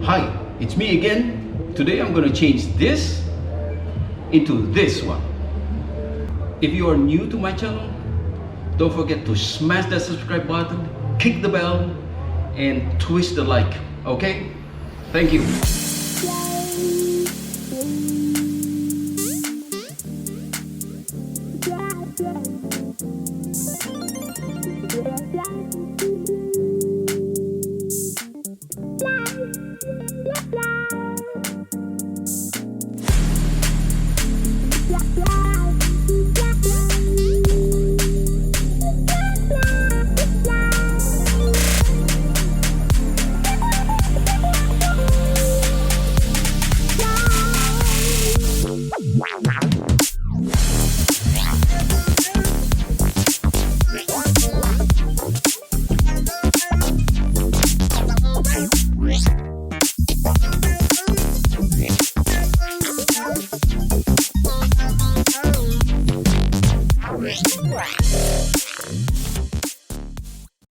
Hi, it's me again. Today I'm gonna change this into this one. If you are new to my channel, don't forget to smash that subscribe button, kick the bell, and twist the like, okay? Thank you.